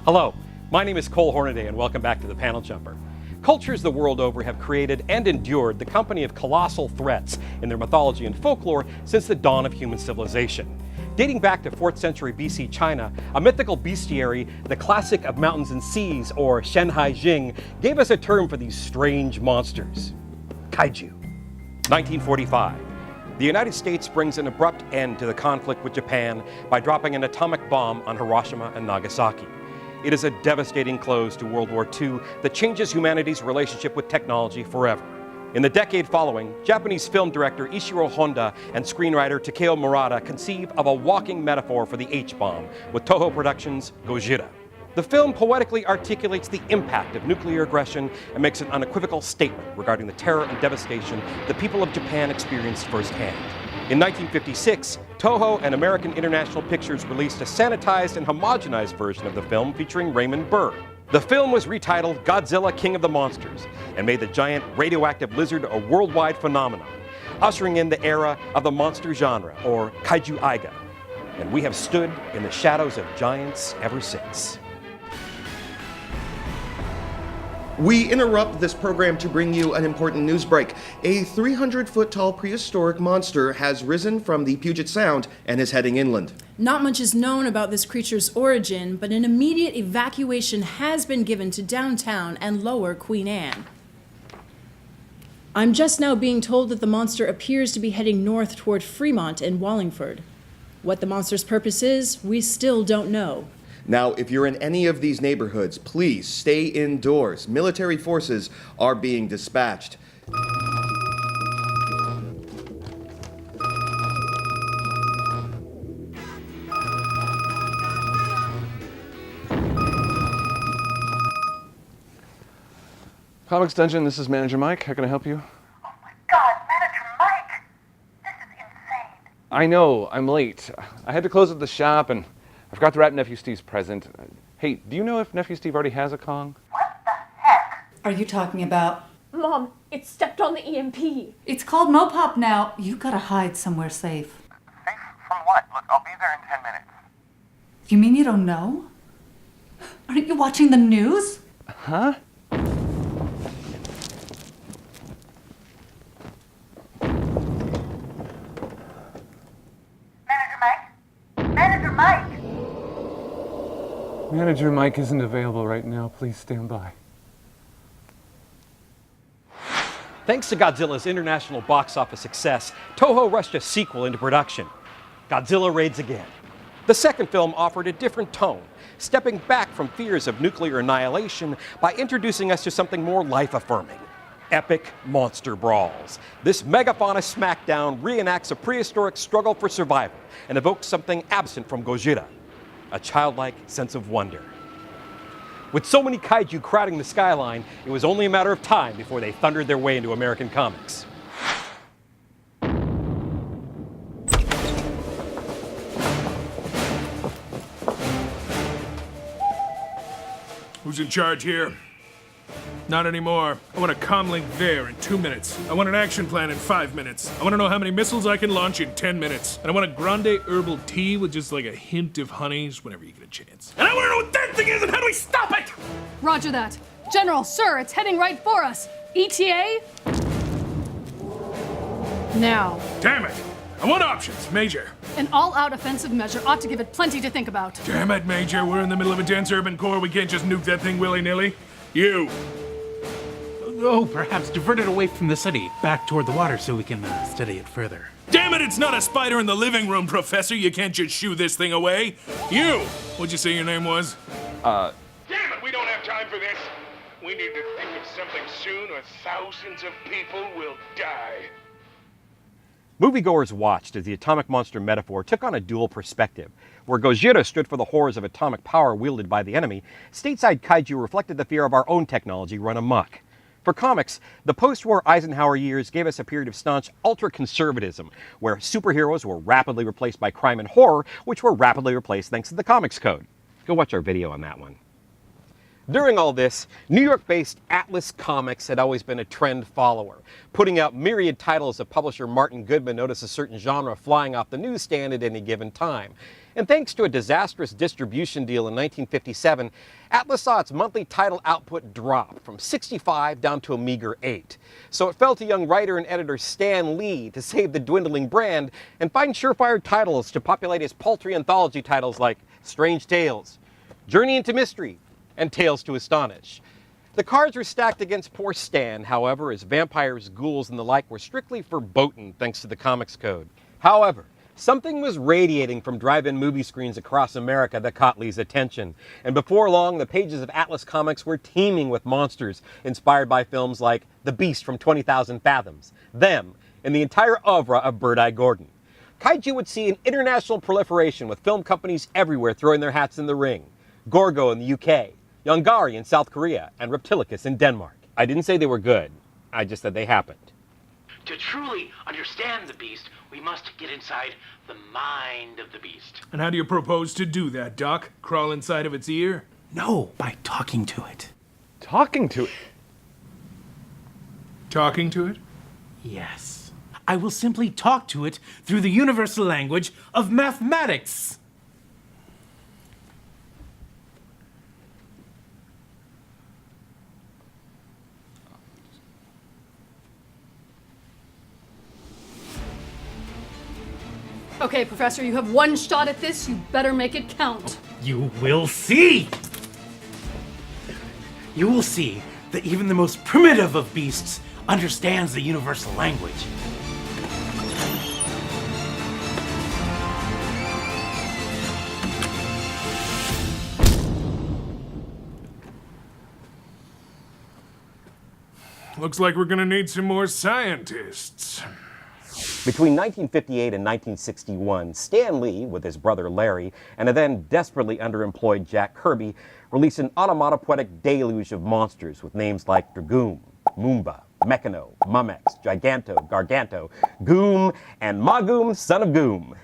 Hello, my name is Cole Hornaday and welcome back to the Panel Jumper. Cultures the world over have created and endured the company of colossal threats in their mythology and folklore since the dawn of human civilization. Dating back to 4th century BC China, a mythical bestiary, the classic of mountains and seas, or Shenhai Jing, gave us a term for these strange monsters: Kaiju. 1945. The United States brings an abrupt end to the conflict with Japan by dropping an atomic bomb on Hiroshima and Nagasaki. It is a devastating close to World War II that changes humanity's relationship with technology forever. In the decade following, Japanese film director Ishiro Honda and screenwriter Takeo Murata conceive of a walking metaphor for the H-bomb with Toho Productions' Gojira. The film poetically articulates the impact of nuclear aggression and makes an unequivocal statement regarding the terror and devastation the people of Japan experienced firsthand. In 1956, Toho and American International Pictures released a sanitized and homogenized version of the film featuring Raymond Burr. The film was retitled Godzilla King of the Monsters and made the giant radioactive lizard a worldwide phenomenon, ushering in the era of the monster genre, or Kaiju-eiga. And we have stood in the shadows of giants ever since. We interrupt this program to bring you an important news break. A 300-foot-tall prehistoric monster has risen from the Puget Sound and is heading inland. Not much is known about this creature's origin, but an immediate evacuation has been given to downtown and lower Queen Anne. I'm just now being told that the monster appears to be heading north toward Fremont and Wallingford. What the monster's purpose is, we still don't know. Now, if you're in any of these neighborhoods, please stay indoors. Military forces are being dispatched. Comics Dungeon, this is Manager Mike. How can I help you? Oh my God, Manager Mike! This is insane. I know, I'm late. I had to close at the shop and I forgot to wrap Nephew Steve's present. Hey, do you know if Nephew Steve already has a Kong? What the heck? Are you talking about? Mom, it stepped on the EMP. It's called Mopop now. You gotta hide somewhere safe. Safe from what? Look, I'll be there in 10 minutes. You mean you don't know? Aren't you watching the news? Huh? Manager Mike? Manager Mike! Manager Mike isn't available right now. Please stand by. Thanks to Godzilla's international box office success, Toho rushed a sequel into production, Godzilla Raids Again. The second film offered a different tone, stepping back from fears of nuclear annihilation by introducing us to something more life-affirming: epic monster brawls. This megafauna smackdown reenacts a prehistoric struggle for survival and evokes something absent from Gojira: a childlike sense of wonder. With so many kaiju crowding the skyline, it was only a matter of time before they thundered their way into American comics. Who's in charge here? Not anymore. I want a comlink there in 2 minutes. I want an action plan in 5 minutes. I want to know how many missiles I can launch in 10 minutes. And I want a grande herbal tea with just like a hint of honey, just whenever you get a chance. And I want to know what that thing is and how do we stop it? Roger that. General, sir, it's heading right for us. ETA? Now. Damn it! I want options, Major. An all-out offensive measure ought to give it plenty to think about. Damn it, Major. We're in the middle of a dense urban core. We can't just nuke that thing willy-nilly. You. Oh, perhaps divert it away from the city, back toward the water so we can study it further. Damn it, it's not a spider in the living room, Professor. You can't just shoo this thing away. You! What'd you say your name was? Damn it, we don't have time for this. We need to think of something soon or thousands of people will die. Moviegoers watched as the atomic monster metaphor took on a dual perspective. Where Gojira stood for the horrors of atomic power wielded by the enemy, stateside kaiju reflected the fear of our own technology run amok. For comics, the post-war Eisenhower years gave us a period of staunch ultra-conservatism, where superheroes were rapidly replaced by crime and horror, which were rapidly replaced thanks to the Comics Code. Go watch our video on that one. During all this, New York-based Atlas Comics had always been a trend follower, putting out myriad titles of publisher Martin Goodman noticed a certain genre flying off the newsstand at any given time. And thanks to a disastrous distribution deal in 1957, Atlas saw its monthly title output drop from 65 down to a meager 8. So it fell to young writer and editor Stan Lee to save the dwindling brand and find surefire titles to populate his paltry anthology titles like Strange Tales, Journey into Mystery, and Tales to Astonish. The cards were stacked against poor Stan, however, as vampires, ghouls, and the like were strictly verboten thanks to the Comics Code. However, something was radiating from drive-in movie screens across America that caught Lee's attention. And before long, the pages of Atlas Comics were teeming with monsters inspired by films like The Beast from 20,000 Fathoms, Them, and the entire oeuvre of Bird-Eye Gordon. Kaiju would see an international proliferation with film companies everywhere throwing their hats in the ring. Gorgo in the UK, Yongari in South Korea, and Reptilicus in Denmark. I didn't say they were good, I just said they happened. To truly understand the beast, we must get inside the mind of the beast. And how do you propose to do that, Doc? Crawl inside of its ear? No, by talking to it. Talking to it? Talking to it? Yes. I will simply talk to it through the universal language of mathematics. Okay, Professor, you have one shot at this. You better make it count. You will see! You will see that even the most primitive of beasts understands the universal language. Looks like we're gonna need some more scientists. Between 1958 and 1961, Stan Lee, with his brother Larry, and a then desperately underemployed Jack Kirby, released an onomatopoetic deluge of monsters with names like Dragoon, Moomba, Mechano, Mumex, Giganto, Garganto, Goom, and Magoom, Son of Goom.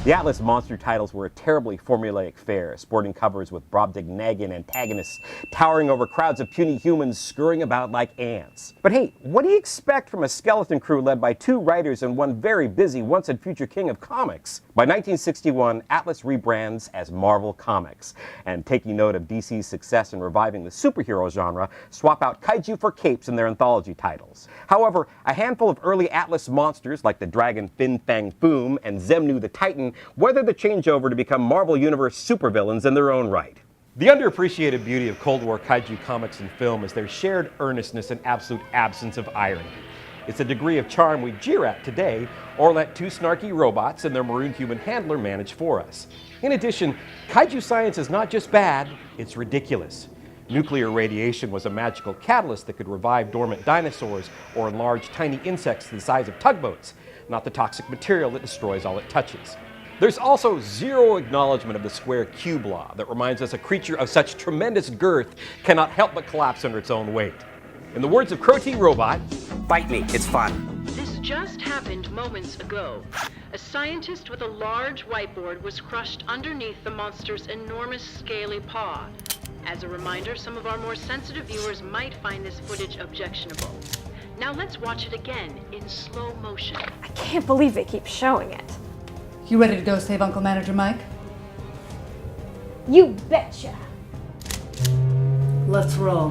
The Atlas monster titles were a terribly formulaic fare, sporting covers with Brobdingnagian antagonists towering over crowds of puny humans scurrying about like ants. But hey, what do you expect from a skeleton crew led by 2 writers and one very busy once and future king of comics? By 1961, Atlas rebrands as Marvel Comics, and taking note of DC's success in reviving the superhero genre, swap out Kaiju for capes in their anthology titles. However, a handful of early Atlas monsters like the dragon Fin Fang Foom and Zemnu the Titan weathered the changeover to become Marvel Universe supervillains in their own right. The underappreciated beauty of Cold War Kaiju comics and film is their shared earnestness and absolute absence of irony. It's a degree of charm we jeer at today, or let 2 snarky robots and their maroon human handler manage for us. In addition, Kaiju science is not just bad, it's ridiculous. Nuclear radiation was a magical catalyst that could revive dormant dinosaurs or enlarge tiny insects to the size of tugboats, not the toxic material that destroys all it touches. There's also zero acknowledgement of the square cube law that reminds us a creature of such tremendous girth cannot help but collapse under its own weight. In the words of Crow-T Robot, bite me, it's fun. This just happened moments ago. A scientist with a large whiteboard was crushed underneath the monster's enormous scaly paw. As a reminder, some of our more sensitive viewers might find this footage objectionable. Now let's watch it again in slow motion. I can't believe they keep showing it. You ready to go save Uncle Manager Mike? You betcha. Let's roll.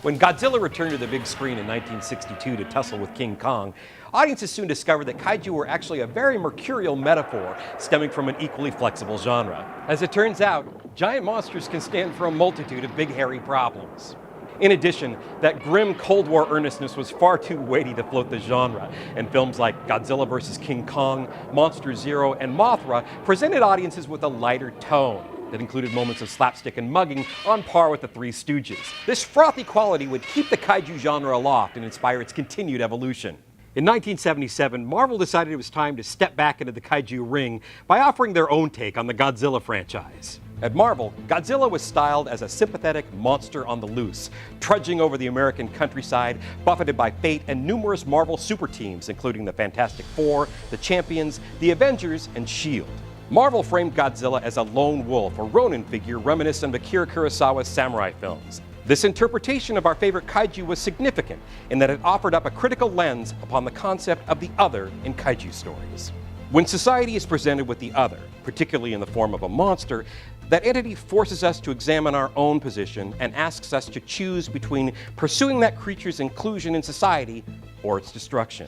When Godzilla returned to the big screen in 1962 to tussle with King Kong, audiences soon discovered that kaiju were actually a very mercurial metaphor stemming from an equally flexible genre. As it turns out, giant monsters can stand for a multitude of big hairy problems. In addition, that grim Cold War earnestness was far too weighty to float the genre, and films like Godzilla vs. King Kong, Monster Zero, and Mothra presented audiences with a lighter tone that included moments of slapstick and mugging on par with the Three Stooges. This frothy quality would keep the kaiju genre aloft and inspire its continued evolution. In 1977, Marvel decided it was time to step back into the kaiju ring by offering their own take on the Godzilla franchise. At Marvel, Godzilla was styled as a sympathetic monster on the loose, trudging over the American countryside, buffeted by fate and numerous Marvel super teams, including the Fantastic Four, the Champions, the Avengers, and S.H.I.E.L.D. Marvel framed Godzilla as a lone wolf, a Ronin figure reminiscent of Akira Kurosawa's samurai films. This interpretation of our favorite kaiju was significant in that it offered up a critical lens upon the concept of the other in kaiju stories. When society is presented with the other, particularly in the form of a monster, that entity forces us to examine our own position and asks us to choose between pursuing that creature's inclusion in society or its destruction.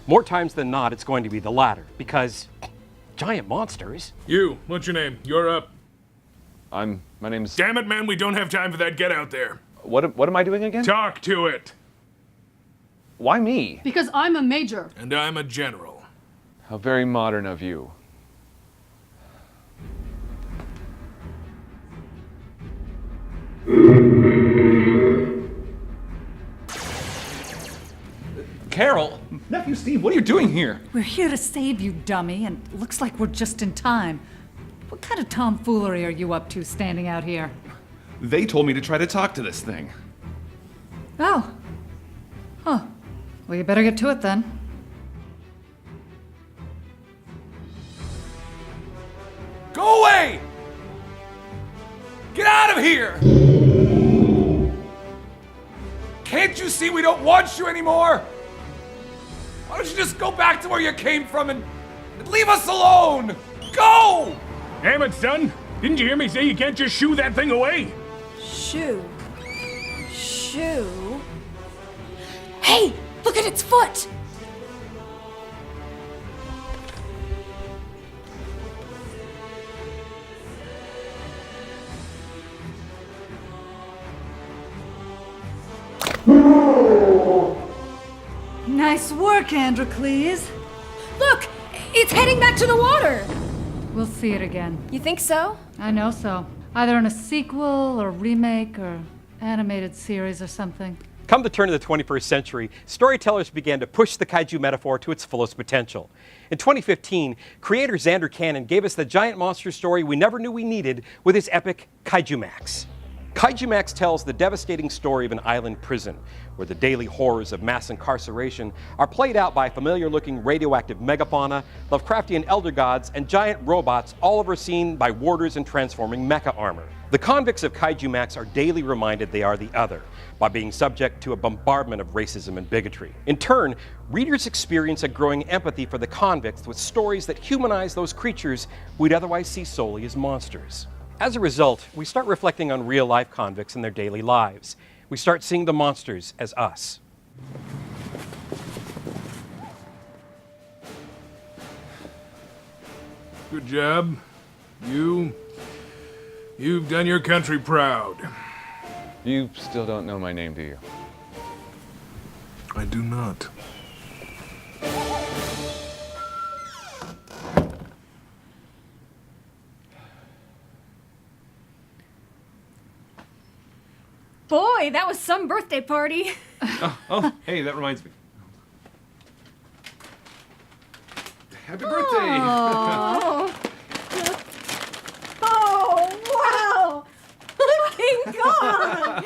More times than not, it's going to be the latter, because giant monsters. You, what's your name? You're up. My name's... Damn it, man, we don't have time for that. Get out there. What am I doing again? Talk to it. Why me? Because I'm a major. And I'm a general. How very modern of you. Carol! Nephew Steve, what are you doing here? We're here to save you, dummy, and it looks like we're just in time. What kind of tomfoolery are you up to standing out here? They told me to try to talk to this thing. Oh. Huh. Well, you better get to it then. Go away! Get out of here! Can't you see we don't want you anymore? Why don't you just go back to where you came from and leave us alone? Go! Damn it, son! Didn't you hear me say you can't just shoo that thing away? Shoo. Shoo. Hey! Look at its foot! Nice work, Androcles. Look! It's heading back to the water! We'll see it again. You think so? I know so. Either in a sequel or remake or animated series or something. Come the turn of the 21st century, storytellers began to push the kaiju metaphor to its fullest potential. In 2015, creator Xander Cannon gave us the giant monster story we never knew we needed with his epic Kaijumax. Kaijumax tells the devastating story of an island prison, where the daily horrors of mass incarceration are played out by familiar-looking radioactive megafauna, Lovecraftian elder gods, and giant robots, all overseen by warders in transforming mecha armor. The convicts of Kaijumax are daily reminded they are the other, by being subject to a bombardment of racism and bigotry. In turn, readers experience a growing empathy for the convicts with stories that humanize those creatures we'd otherwise see solely as monsters. As a result, we start reflecting on real-life convicts and their daily lives. We start seeing the monsters as us. Good job. You've done your country proud. You still don't know my name, do you? I do not. Boy, that was some birthday party. Oh, hey, that reminds me. Happy birthday! Oh, wow! Looking gone!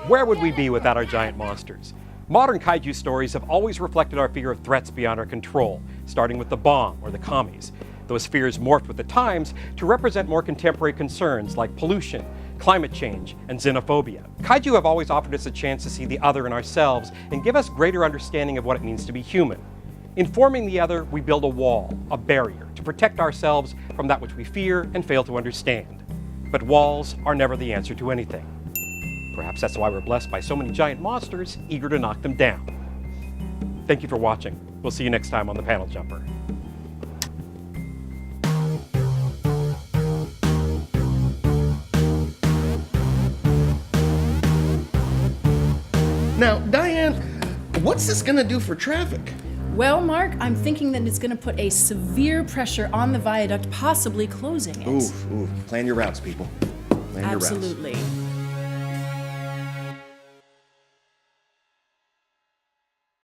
Where would we be without our giant monsters? Modern kaiju stories have always reflected our fear of threats beyond our control, starting with the bomb or the commies. Those fears morphed with the times to represent more contemporary concerns like pollution, climate change, and xenophobia. Kaiju have always offered us a chance to see the other in ourselves and give us greater understanding of what it means to be human. In forming the other, we build a wall, a barrier, to protect ourselves from that which we fear and fail to understand. But walls are never the answer to anything. Perhaps that's why we're blessed by so many giant monsters eager to knock them down. Thank you for watching. We'll see you next time on The Panel Jumper. Now, Diane, what's this gonna do for traffic? Well, Mark, I'm thinking that it's going to put a severe pressure on the viaduct, possibly closing it. Oof. Plan your routes, people. Plan your routes. Absolutely.